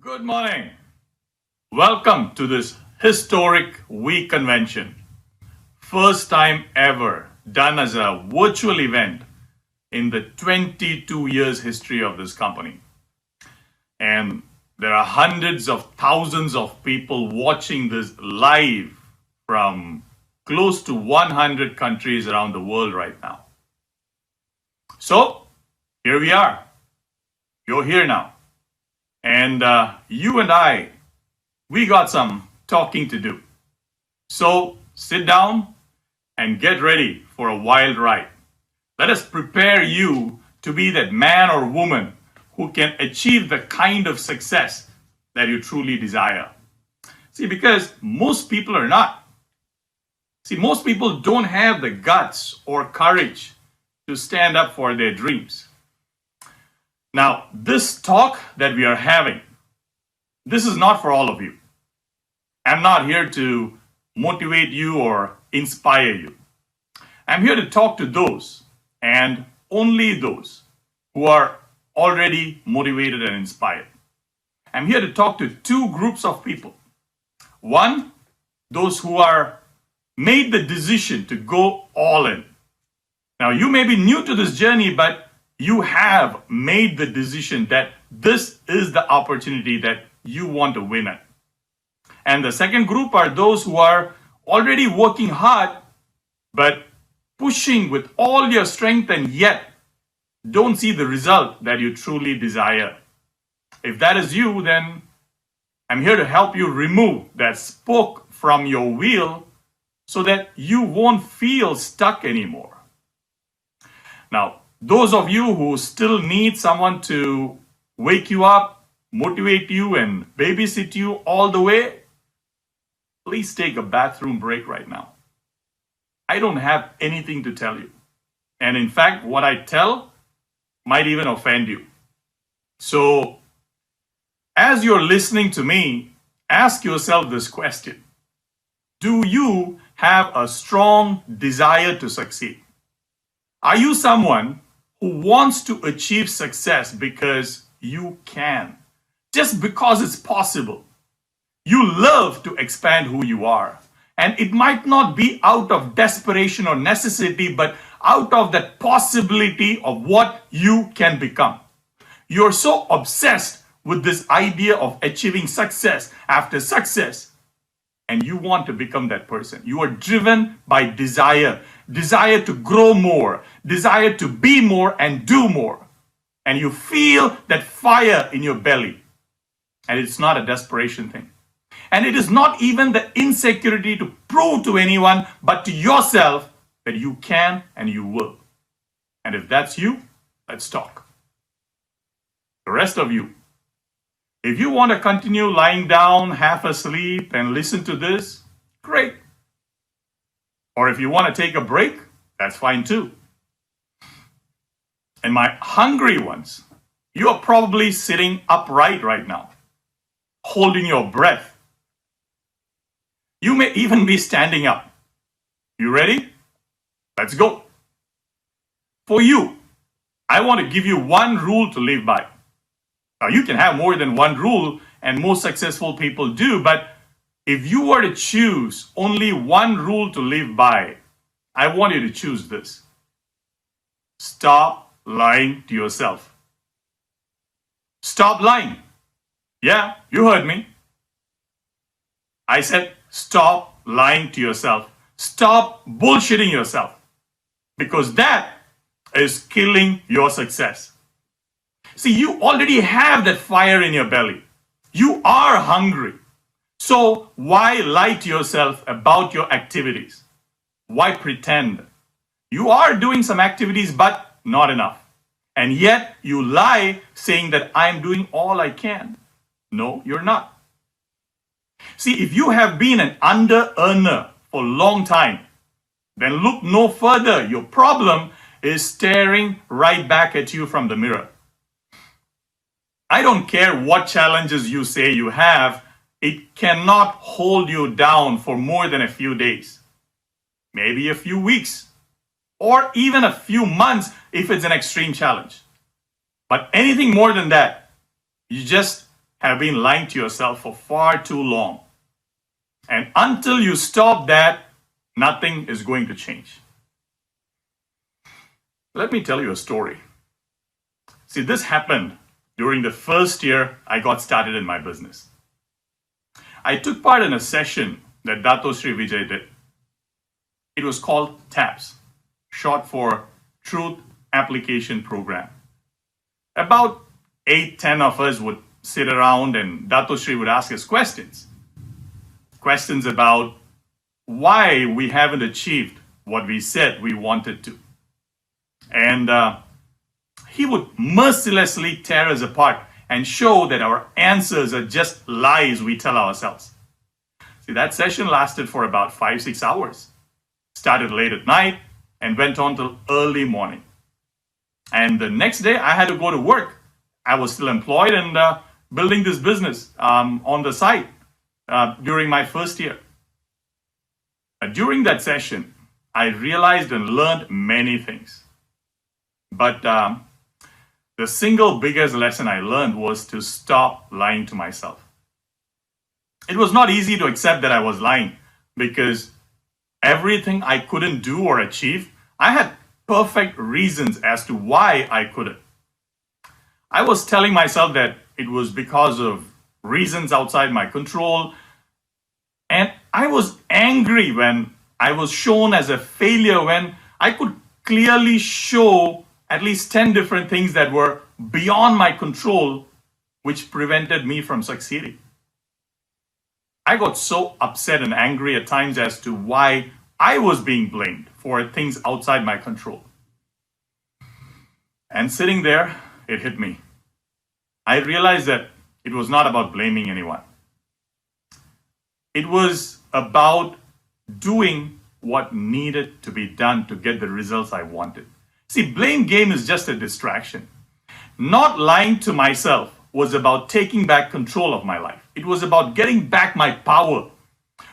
Good morning. Welcome to this historic week convention. First time ever done as a virtual event in the 22 years history of this company. And there are hundreds of thousands of people watching this live from close to 100 countries around the world right now. So, here we are. You're here now. And you and I, we got some talking to do. So sit down and get ready for a wild ride. Let us prepare you to be that man or woman who can achieve the kind of success that you truly desire. See, because most people are not. See, most people don't have the guts or courage to stand up for their dreams. Now, this talk that we are having, this is not for all of you. I'm not here to motivate you or inspire you. I'm here to talk to those, and only those, who are already motivated and inspired. I'm here to talk to two groups of people. One, those who are made the decision to go all in. Now, you may be new to this journey, but you have made the decision that this is the opportunity that you want to win at. And the second group are those who are already working hard, but pushing with all your strength and yet don't see the result that you truly desire. If that is you, then I'm here to help you remove that spoke from your wheel so that you won't feel stuck anymore. Now, those of you who still need someone to wake you up, motivate you, and babysit you all the way, please take a bathroom break right now. I don't have anything to tell you. And in fact, what I tell might even offend you. So, as you're listening to me, ask yourself this question. Do you have a strong desire to succeed? Are you someone who wants to achieve success because you can, just because it's possible? You love to expand who you are. And it might not be out of desperation or necessity, but out of that possibility of what you can become. You're so obsessed with this idea of achieving success after success, and you want to become that person. You are driven by desire to grow more, desire to be more and do more. And you feel that fire in your belly. And it's not a desperation thing. And it is not even the insecurity to prove to anyone, but to yourself that you can and you will. And if that's you, let's talk. The rest of you, if you want to continue lying down half asleep and listen to this, great. Or if you want to take a break, that's fine too. And my hungry ones, you are probably sitting upright right now, holding your breath. You may even be standing up. You ready? Let's go. For you, I want to give you one rule to live by. Now, you can have more than one rule, and most successful people do, but if you were to choose only one rule to live by, I want you to choose this. Stop lying to yourself. Stop lying. Yeah, you heard me. I said stop lying to yourself. Stop bullshitting yourself. Because that is killing your success. See, you already have that fire in your belly. You are hungry. So why lie to yourself about your activities? Why pretend? You are doing some activities, but not enough. And yet you lie saying that I'm doing all I can. No, you're not. See, if you have been an under-earner for a long time, then look no further. Your problem is staring right back at you from the mirror. I don't care what challenges you say you have, it cannot hold you down for more than a few days, maybe a few weeks, or even a few months if it's an extreme challenge. But anything more than that, you just have been lying to yourself for far too long. And until you stop that, nothing is going to change. Let me tell you a story. See, this happened during the first year I got started in my business. I took part in a session that Dato Sri Vijay did. It was called TAPS, short for Truth Application Program. About 8-10 of us would sit around and Dato Sri would ask us questions. Questions about why we haven't achieved what we said we wanted to. And he would mercilessly tear us apart and show that our answers are just lies we tell ourselves. See, that session lasted for about 5-6 hours. Started late at night and went on till early morning. And the next day I had to go to work. I was still employed and building this business on the side during my first year. During that session, I realized and learned many things. But the single biggest lesson I learned was to stop lying to myself. It was not easy to accept that I was lying because everything I couldn't do or achieve, I had perfect reasons as to why I couldn't. I was telling myself that it was because of reasons outside my control, and I was angry when I was shown as a failure when I could clearly show at least 10 different things that were beyond my control, which prevented me from succeeding. I got so upset and angry at times as to why I was being blamed for things outside my control. And sitting there, it hit me. I realized that it was not about blaming anyone. It was about doing what needed to be done to get the results I wanted. See, blame game is just a distraction. Not lying to myself was about taking back control of my life. It was about getting back my power.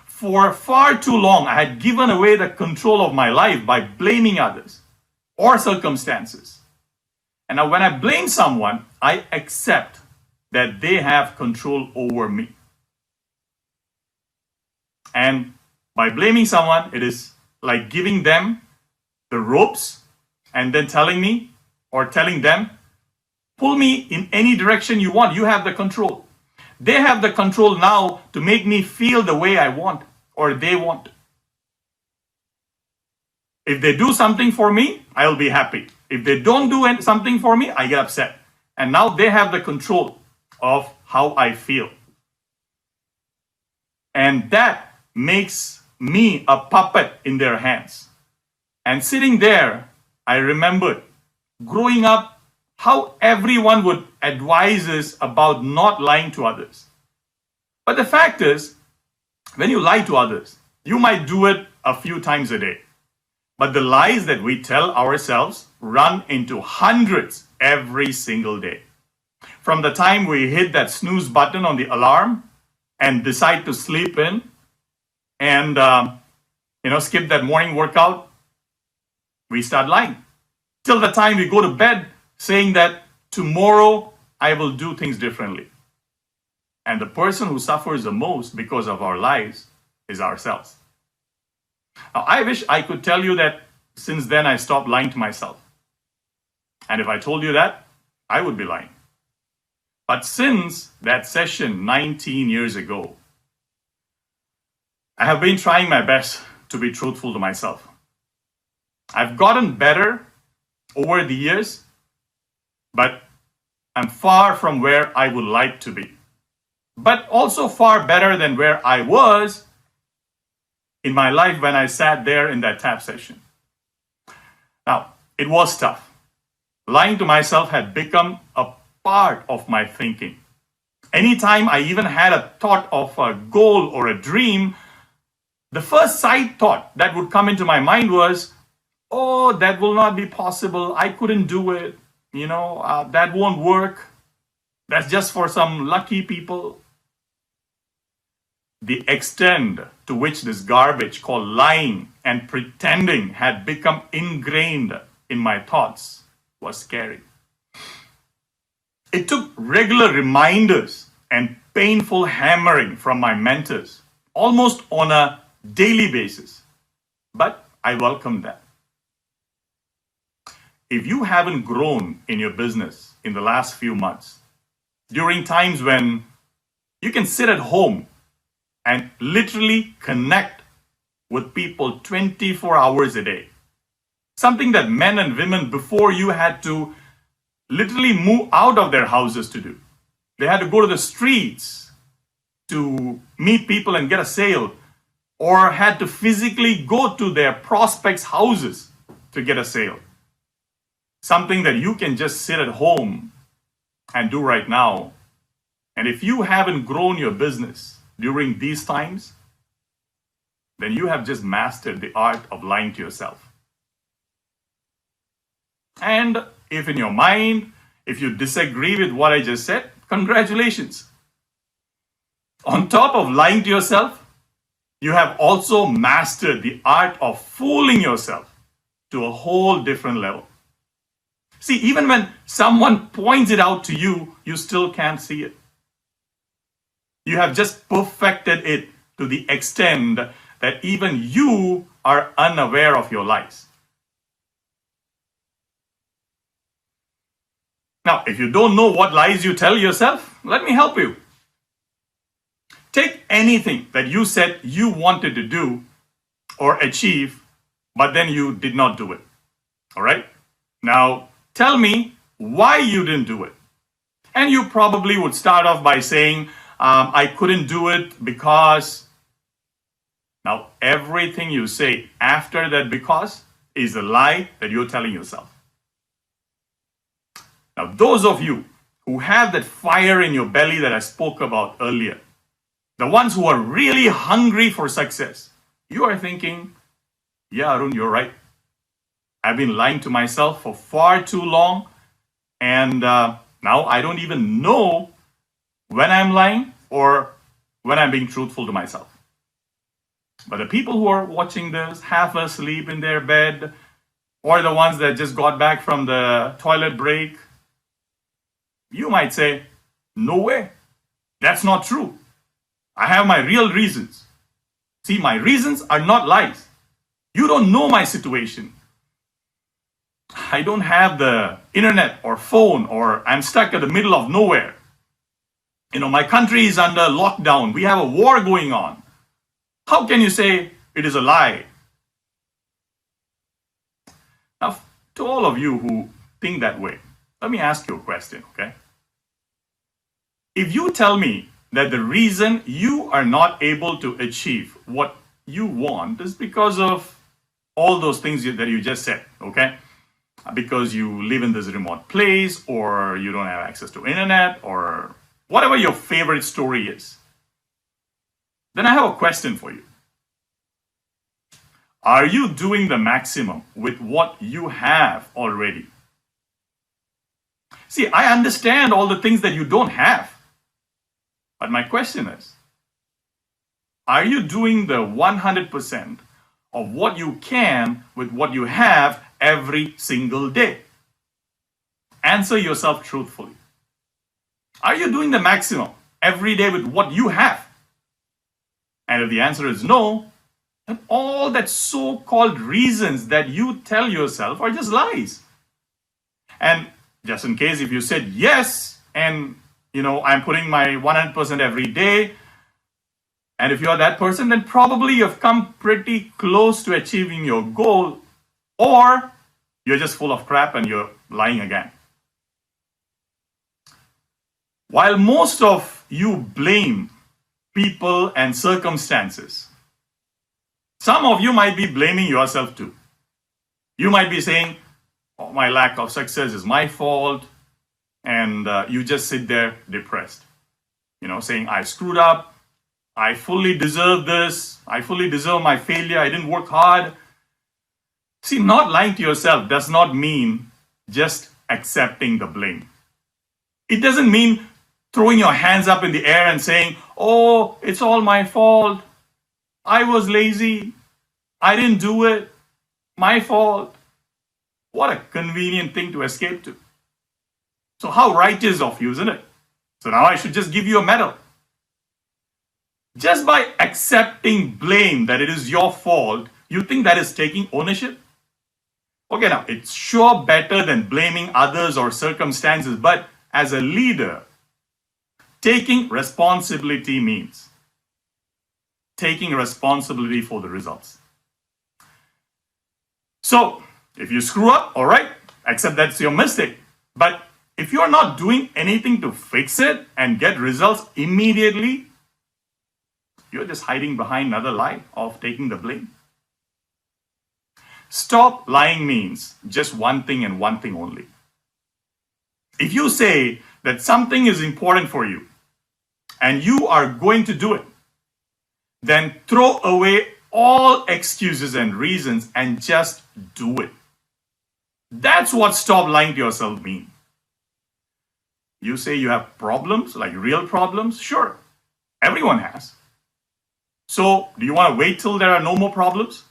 For far too long, I had given away the control of my life by blaming others or circumstances. And now when I blame someone, I accept that they have control over me. And by blaming someone, it is like giving them the ropes and then telling me or telling them, pull me in any direction you want. You have the control. They have the control now to make me feel the way I want or they want. If they do something for me, I'll be happy. If they don't do something for me, I get upset. And now they have the control of how I feel. And that makes me a puppet in their hands. And sitting there, I remembered growing up how everyone would advise us about not lying to others. But the fact is, when you lie to others, you might do it a few times a day. But the lies that we tell ourselves run into hundreds every single day. From the time we hit that snooze button on the alarm and decide to sleep in and skip that morning workout, we start lying. Till the time we go to bed saying that tomorrow I will do things differently. And the person who suffers the most because of our lies is ourselves. Now, I wish I could tell you that since then I stopped lying to myself. And if I told you that, I would be lying. But since that session 19 years ago, I have been trying my best to be truthful to myself. I've gotten better over the years, but I'm far from where I would like to be. But also far better than where I was in my life when I sat there in that tap session. Now, it was tough. Lying to myself had become a part of my thinking. Anytime I even had a thought of a goal or a dream, the first side thought that would come into my mind was, oh, that will not be possible. I couldn't do it. That won't work. That's just for some lucky people. The extent to which this garbage called lying and pretending had become ingrained in my thoughts was scary. It took regular reminders and painful hammering from my mentors almost on a daily basis. But I welcome that. If you haven't grown in your business in the last few months, during times when you can sit at home and literally connect with people 24 hours a day, something that men and women before you had to literally move out of their houses to do. They had to go to the streets to meet people and get a sale, or had to physically go to their prospects' houses to get a sale. Something that you can just sit at home and do right now. And if you haven't grown your business during these times, then you have just mastered the art of lying to yourself. And if in your mind, if you disagree with what I just said, congratulations. On top of lying to yourself, you have also mastered the art of fooling yourself to a whole different level. See, even when someone points it out to you, you still can't see it. You have just perfected it to the extent that even you are unaware of your lies. Now, if you don't know what lies you tell yourself, let me help you. Take anything that you said you wanted to do or achieve, but then you did not do it. All right? Now, tell me why you didn't do it. And you probably would start off by saying, I couldn't do it because. Now, everything you say after that because is a lie that you're telling yourself. Now, those of you who have that fire in your belly that I spoke about earlier, the ones who are really hungry for success, you are thinking, yeah, Arun, you're right. I've been lying to myself for far too long, and now I don't even know when I'm lying or when I'm being truthful to myself. But the people who are watching this half asleep in their bed, or the ones that just got back from the toilet break, you might say, no way, that's not true. I have my real reasons. See, my reasons are not lies. You don't know my situation. I don't have the internet or phone, or I'm stuck at the middle of nowhere. My country is under lockdown. We have a war going on. How can you say it is a lie? Now, to all of you who think that way, let me ask you a question, okay? If you tell me that the reason you are not able to achieve what you want is because of all those things that you just said, okay? Because you live in this remote place, or you don't have access to internet, or whatever your favorite story is, then I have a question for you. Are you doing the maximum with what you have already? See, I understand all the things that you don't have. But my question is, are you doing the 100% of what you can with what you have every single day? Answer yourself truthfully. Are you doing the maximum every day with what you have? And if the answer is no, then all that so-called reasons that you tell yourself are just lies. And just in case if you said yes, and I'm putting my 100% every day, and if you are that person, then probably you've come pretty close to achieving your goal, or you're just full of crap and you're lying again. While most of you blame people and circumstances, some of you might be blaming yourself too. You might be saying, oh, my lack of success is my fault. And you just sit there depressed, saying, I screwed up. I fully deserve this. I fully deserve my failure. I didn't work hard. See, not lying to yourself does not mean just accepting the blame. It doesn't mean throwing your hands up in the air and saying, oh, it's all my fault. I was lazy. I didn't do it. My fault. What a convenient thing to escape to. So how righteous of you, isn't it? So now I should just give you a medal. Just by accepting blame that it is your fault, you think that is taking ownership? Okay, now it's sure better than blaming others or circumstances, but as a leader, taking responsibility means taking responsibility for the results. So, if you screw up, all right, accept that's your mistake. But if you're not doing anything to fix it and get results immediately, you're just hiding behind another lie of taking the blame. Stop lying means just one thing and one thing only. If you say that something is important for you and you are going to do it, then throw away all excuses and reasons and just do it. That's what stop lying to yourself means. You say you have problems, like real problems? Sure, everyone has. So, do you want to wait till there are no more problems?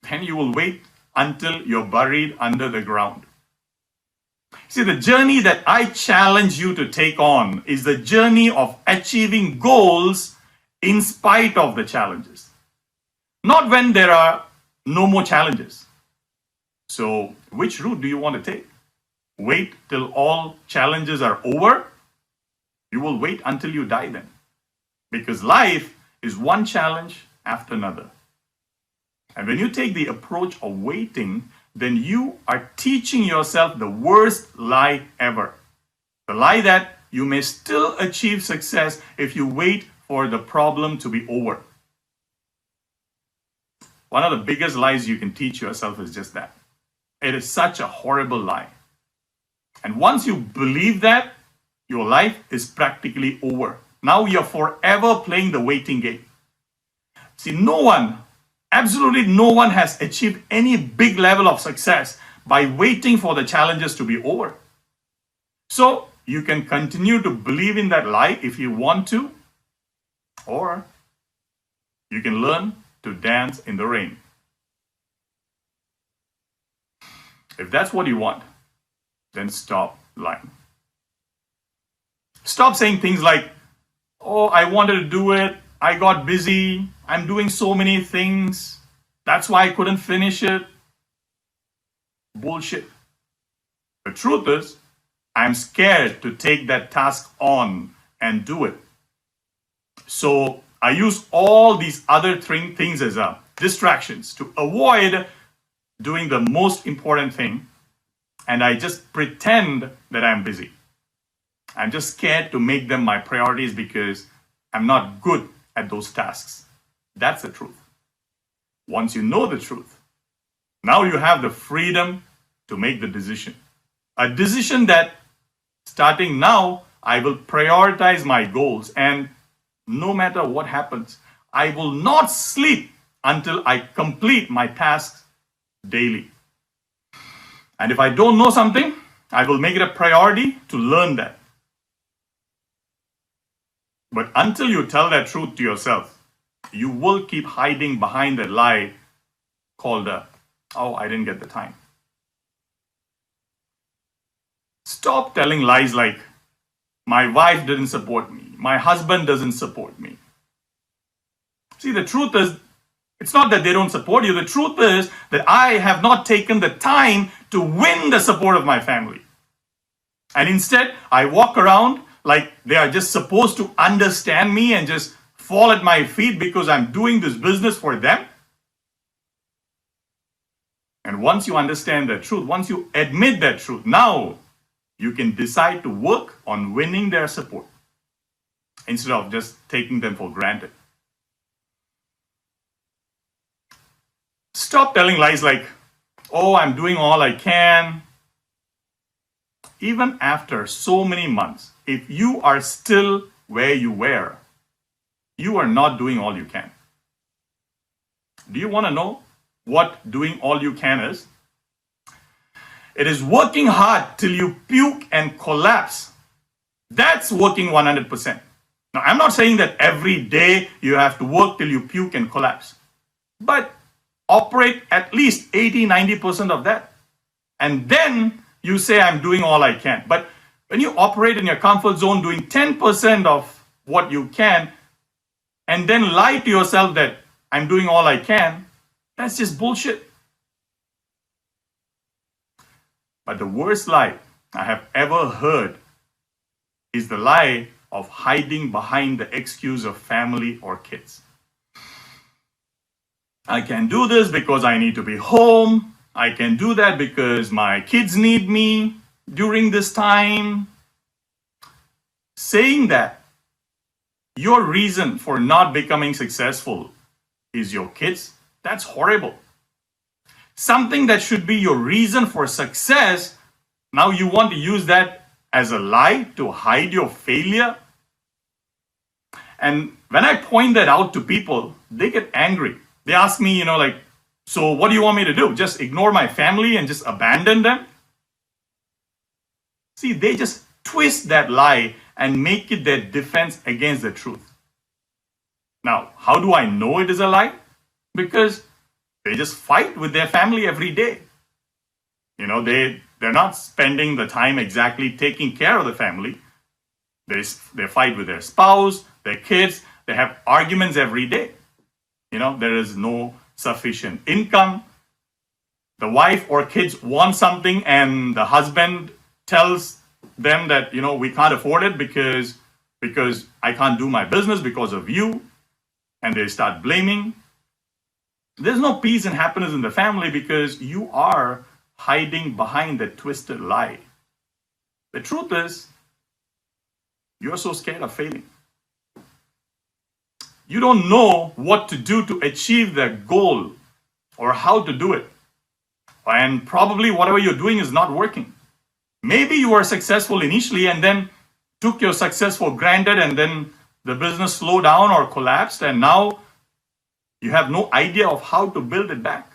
Then you will wait until you're buried under the ground. See, the journey that I challenge you to take on is the journey of achieving goals in spite of the challenges. Not when there are no more challenges. So, which route do you want to take? Wait till all challenges are over? You will wait until you die then. Because life is one challenge after another. And when you take the approach of waiting, then you are teaching yourself the worst lie ever. The lie that you may still achieve success if you wait for the problem to be over. One of the biggest lies you can teach yourself is just that. It is such a horrible lie. And once you believe that, your life is practically over. Now you're forever playing the waiting game. See, no one, absolutely no one has achieved any big level of success by waiting for the challenges to be over. So you can continue to believe in that lie if you want to, or you can learn to dance in the rain. If that's what you want, then stop lying. Stop saying things like, oh, I wanted to do it, I got busy, I'm doing so many things, that's why I couldn't finish it. Bullshit. The truth is, I'm scared to take that task on and do it. So I use all these other things as distractions to avoid doing the most important thing, and I just pretend that I'm busy. I'm just scared to make them my priorities because I'm not good at those tasks. That's the truth. Once you know the truth, now you have the freedom to make the decision. A decision that starting now, I will prioritize my goals, and no matter what happens, I will not sleep until I complete my tasks daily. And if I don't know something, I will make it a priority to learn that. But until you tell that truth to yourself, you will keep hiding behind that lie called, oh, I didn't get the time. Stop telling lies like, my wife didn't support me, my husband doesn't support me. See, the truth is, it's not that they don't support you. The truth is that I have not taken the time to win the support of my family. And instead, I walk around like they are just supposed to understand me and just fall at my feet because I'm doing this business for them. And once you understand the truth, once you admit that truth, now you can decide to work on winning their support instead of just taking them for granted. Stop telling lies like, oh, I'm doing all I can. Even after so many months, if you are still where you were, you are not doing all you can. Do you want to know what doing all you can is? It is working hard till you puke and collapse. That's working 100%. Now, I'm not saying that every day you have to work till you puke and collapse. But operate at least 80-90% of that. And then you say, I'm doing all I can. But When you operate in your comfort zone doing 10% of what you can and then lie to yourself that I'm doing all I can, that's just bullshit. But the worst lie I have ever heard is the lie of hiding behind the excuse of family or kids. I can do this because I need to be home. I can do that because my kids need me during this time. Saying that your reason for not becoming successful is your kids, that's horrible. Something that should be your reason for success, now you want to use that as a lie to hide your failure. And when I point that out to people, they get angry. They ask me, so what do you want me to do? Just ignore my family and just abandon them? See, they just twist that lie and make it their defense against the truth. Now, how do I know it is a lie? Because they just fight with their family every day. They're not spending the time exactly taking care of the family. They fight with their spouse, their kids. They have arguments every day. There is no sufficient income. The wife or kids want something and the husband tells them that, we can't afford it because I can't do my business because of you. And they start blaming. There's no peace and happiness in the family because you are hiding behind the twisted lie. The truth is, you're so scared of failing. You don't know what to do to achieve that goal or how to do it. And probably whatever you're doing is not working. Maybe you were successful initially and then took your success for granted and then the business slowed down or collapsed and now you have no idea of how to build it back.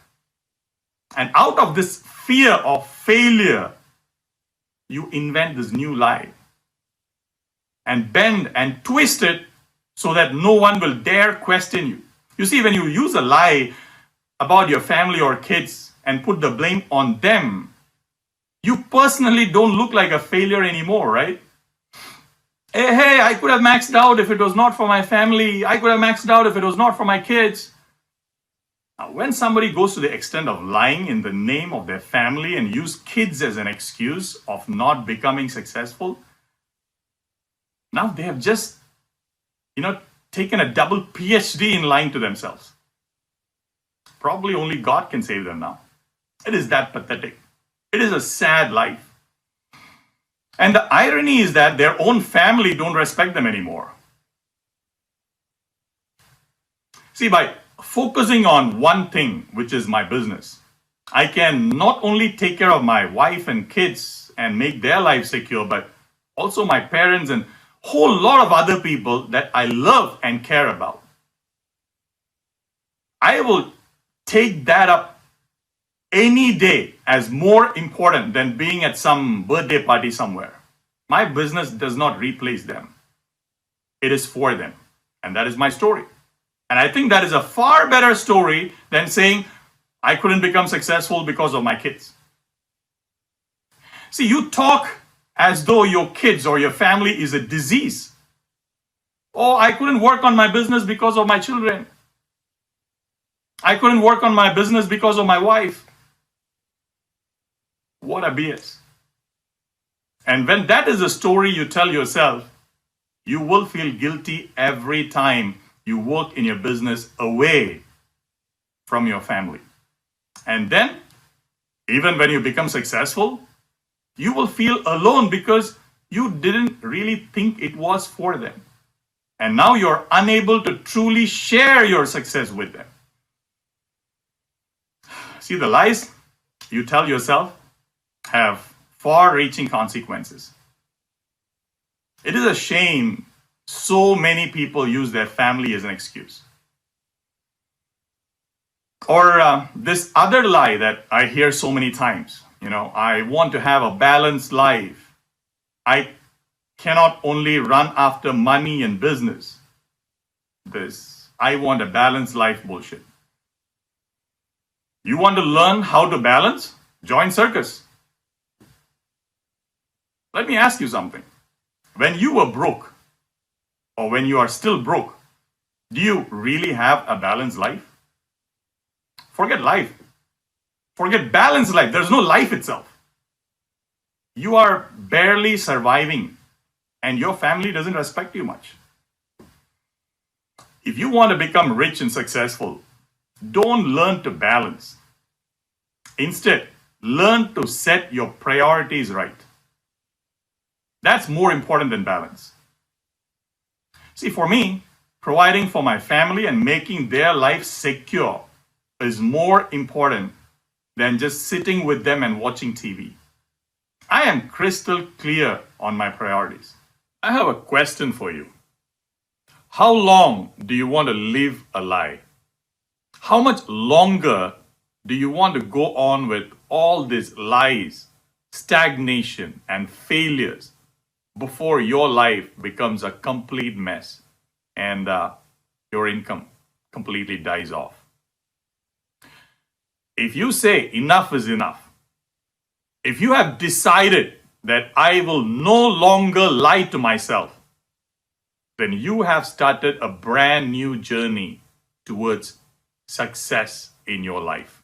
And out of this fear of failure, you invent this new lie and bend and twist it so that no one will dare question you. You see, when you use a lie about your family or kids and put the blame on them, you personally don't look like a failure anymore, right? Hey, I could have maxed out if it was not for my family. I could have maxed out if it was not for my kids. Now, when somebody goes to the extent of lying in the name of their family and use kids as an excuse of not becoming successful, now they have just, taken a double PhD in lying to themselves. Probably only God can save them now. It is that pathetic. It is a sad life. And the irony is that their own family don't respect them anymore. See, by focusing on one thing, which is my business, I can not only take care of my wife and kids and make their lives secure, but also my parents and whole lot of other people that I love and care about. I will take that up any day as more important than being at some birthday party somewhere. My business does not replace them. It is for them. And that is my story. And I think that is a far better story than saying, I couldn't become successful because of my kids. See, you talk as though your kids or your family is a disease. Oh, I couldn't work on my business because of my children. I couldn't work on my business because of my wife. What a BS. And when that is a story you tell yourself, you will feel guilty every time you work in your business away from your family. And then, even when you become successful, you will feel alone because you didn't really think it was for them. And now you're unable to truly share your success with them. See, the lies you tell yourself have far-reaching consequences. It is a shame so many people use their family as an excuse. Or this other lie that I hear so many times, I want to have a balanced life. I cannot only run after money and business. This, I want a balanced life bullshit. You want to learn how to balance? Join circus. Let me ask you something. When you were broke, or when you are still broke, do you really have a balanced life? Forget life. Forget balanced life. There's no life itself. You are barely surviving and your family doesn't respect you much. If you want to become rich and successful, don't learn to balance. Instead, learn to set your priorities right. That's more important than balance. See, for me, providing for my family and making their life secure is more important than just sitting with them and watching TV. I am crystal clear on my priorities. I have a question for you. How long do you want to live a lie? How much longer do you want to go on with all these lies, stagnation, and failures before your life becomes a complete mess and your income completely dies off? If you say enough is enough, if you have decided that I will no longer lie to myself, then you have started a brand new journey towards success in your life.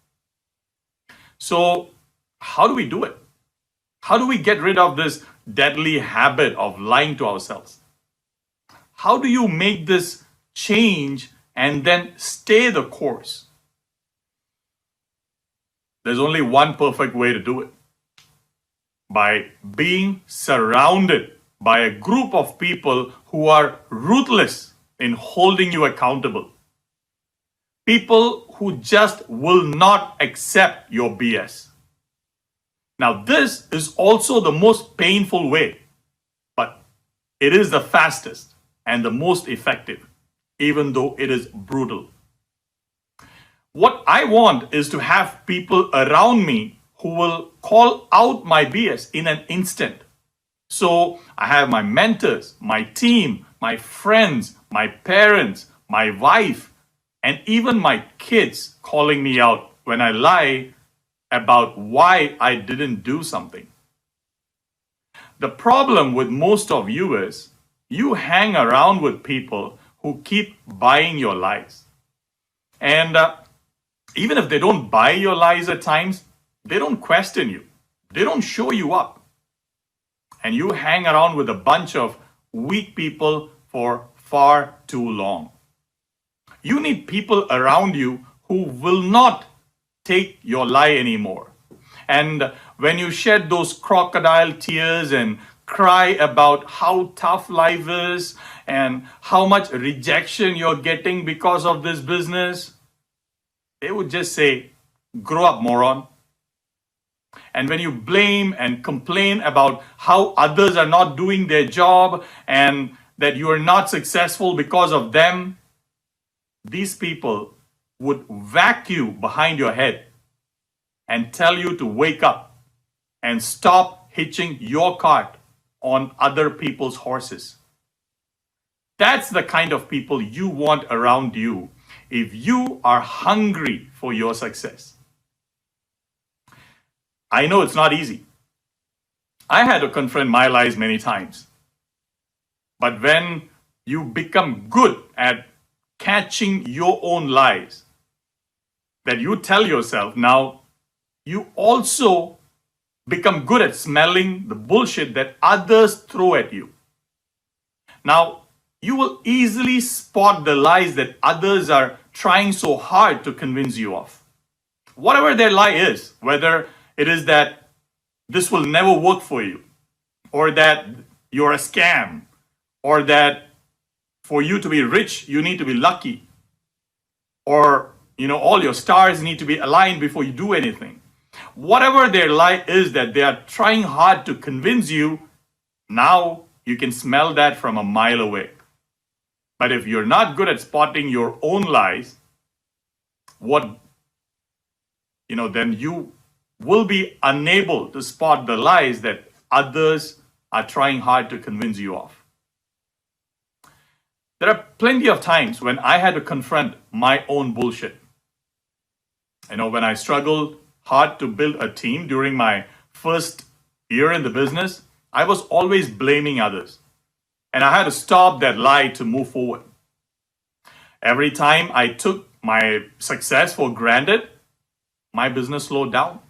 So, how do we do it? How do we get rid of this deadly habit of lying to ourselves? How do you make this change and then stay the course? There's only one perfect way to do it. By being surrounded by a group of people who are ruthless in holding you accountable. People who just will not accept your BS. Now, this is also the most painful way, but it is the fastest and the most effective, even though it is brutal. What I want is to have people around me who will call out my BS in an instant. So I have my mentors, my team, my friends, my parents, my wife, and even my kids calling me out when I lie about why I didn't do something. The problem with most of you is you hang around with people who keep buying your lies. And even if they don't buy your lies at times, they don't question you. They don't show you up. And you hang around with a bunch of weak people for far too long. You need people around you who will not take your lie anymore. And when you shed those crocodile tears and cry about how tough life is and how much rejection you're getting because of this business, they would just say, "Grow up, moron." And when you blame and complain about how others are not doing their job and that you are not successful because of them, these people would whack you behind your head and tell you to wake up and stop hitching your cart on other people's horses. That's the kind of people you want around you if you are hungry for your success. I know it's not easy. I had to confront my lies many times. But when you become good at catching your own lies that you tell yourself, now you also become good at smelling the bullshit that others throw at you. Now, you will easily spot the lies that others are trying so hard to convince you of. Whatever their lie is, whether it is that this will never work for you, or that you're a scam, or that for you to be rich, you need to be lucky, or all your stars need to be aligned before you do anything. Whatever their lie is that they are trying hard to convince you, now you can smell that from a mile away. But if you're not good at spotting your own lies, then you will be unable to spot the lies that others are trying hard to convince you of. There are plenty of times when I had to confront my own bullshit. When I struggled hard to build a team during my first year in the business, I was always blaming others. And I had to stop that lie to move forward. Every time I took my success for granted, my business slowed down.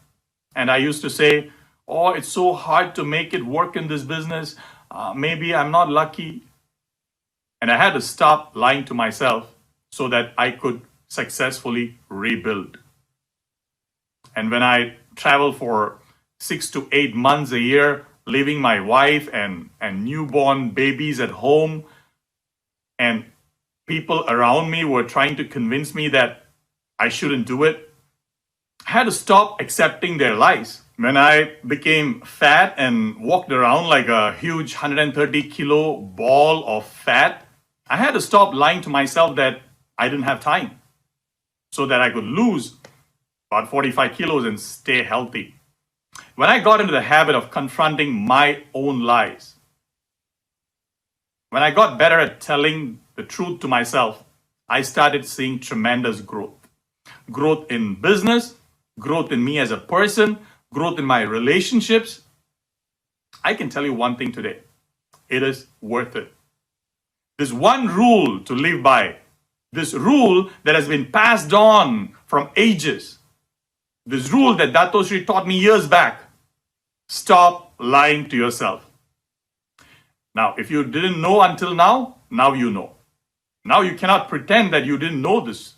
And I used to say, oh, it's so hard to make it work in this business. Maybe I'm not lucky. And I had to stop lying to myself so that I could successfully rebuild. And when I traveled for 6 to 8 months a year, leaving my wife and newborn babies at home, and people around me were trying to convince me that I shouldn't do it, I had to stop accepting their lies. When I became fat and walked around like a huge 130 kilo ball of fat, I had to stop lying to myself that I didn't have time so that I could lose about 45 kilos and stay healthy. When I got into the habit of confronting my own lies, when I got better at telling the truth to myself, I started seeing tremendous growth. Growth in business, growth in me as a person, growth in my relationships. I can tell you one thing today. It is worth it. There's one rule to live by. This rule that has been passed on from ages. This rule that Dato Sri taught me years back. Stop lying to yourself. Now, if you didn't know until now, now you know. Now you cannot pretend that you didn't know this.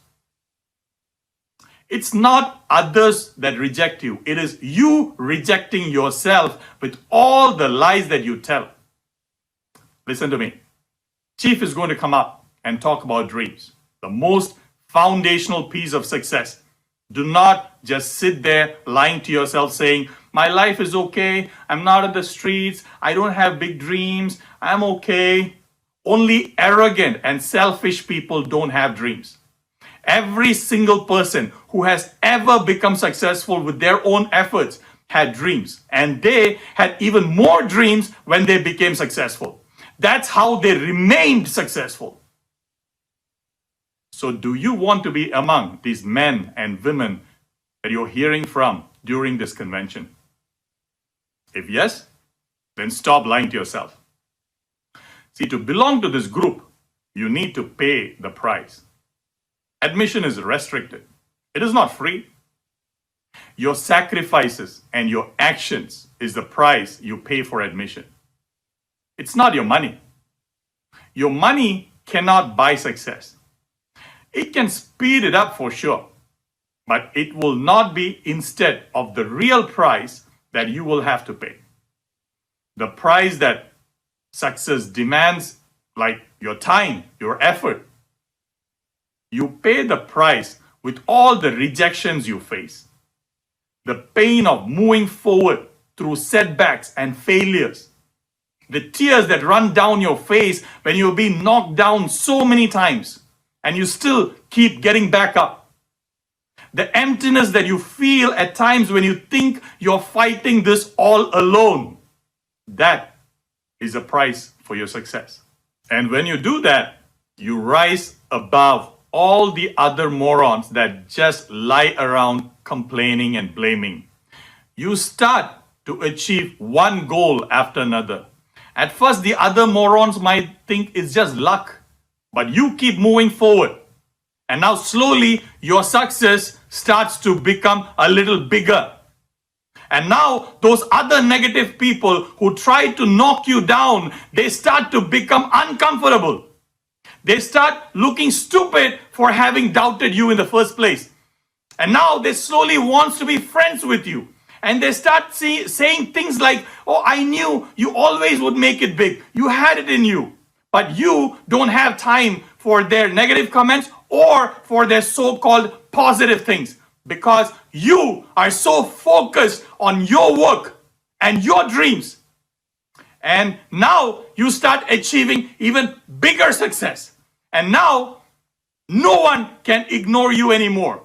It's not others that reject you. It is you rejecting yourself with all the lies that you tell. Listen to me. Chief is going to come up and talk about dreams. The most foundational piece of success. Do not just sit there lying to yourself saying, my life is okay. I'm not in the streets. I don't have big dreams. I'm okay. Only arrogant and selfish people don't have dreams. Every single person who has ever become successful with their own efforts had dreams. And they had even more dreams when they became successful. That's how they remained successful. So do you want to be among these men and women that you're hearing from during this convention? If yes, then stop lying to yourself. See, to belong to this group, you need to pay the price. Admission is restricted. It is not free. Your sacrifices and your actions is the price you pay for admission. It's not your money. Your money cannot buy success. It can speed it up for sure, but it will not be instead of the real price that you will have to pay. The price that success demands, like your time, your effort. You pay the price with all the rejections you face. The pain of moving forward through setbacks and failures. The tears that run down your face when you've been knocked down so many times and you still keep getting back up. The emptiness that you feel at times when you think you're fighting this all alone. That is a price for your success. And when you do that, you rise above all the other morons that just lie around complaining and blaming. You start to achieve one goal after another. At first, the other morons might think it's just luck, but you keep moving forward. And now slowly your success starts to become a little bigger. And now those other negative people who try to knock you down, they start to become uncomfortable. They start looking stupid for having doubted you in the first place. And now they slowly want to be friends with you. And they start saying things like, oh, I knew you always would make it big. You had it in you. But you don't have time for their negative comments or for their so-called positive things. Because you are so focused on your work and your dreams. And now you start achieving even bigger success. And now no one can ignore you anymore.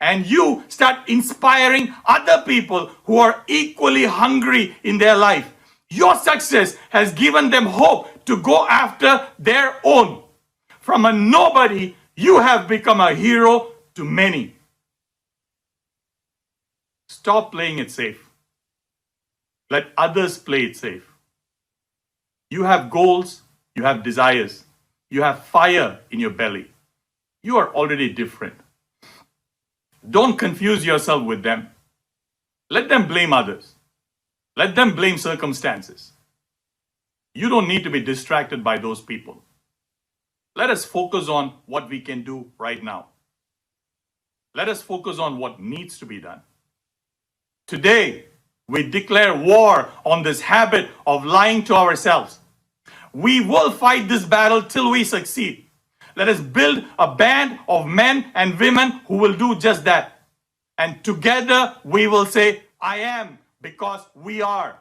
And you start inspiring other people who are equally hungry in their life. Your success has given them hope to go after their own. From a nobody, you have become a hero to many. Stop playing it safe. Let others play it safe. You have goals, you have desires, you have fire in your belly. You are already different. Don't confuse yourself with them. Let them blame others. Let them blame circumstances. You don't need to be distracted by those people. Let us focus on what we can do right now. Let us focus on what needs to be done. Today, we declare war on this habit of lying to ourselves. We will fight this battle till we succeed. Let us build a band of men and women who will do just that. And together we will say, I am, because we are.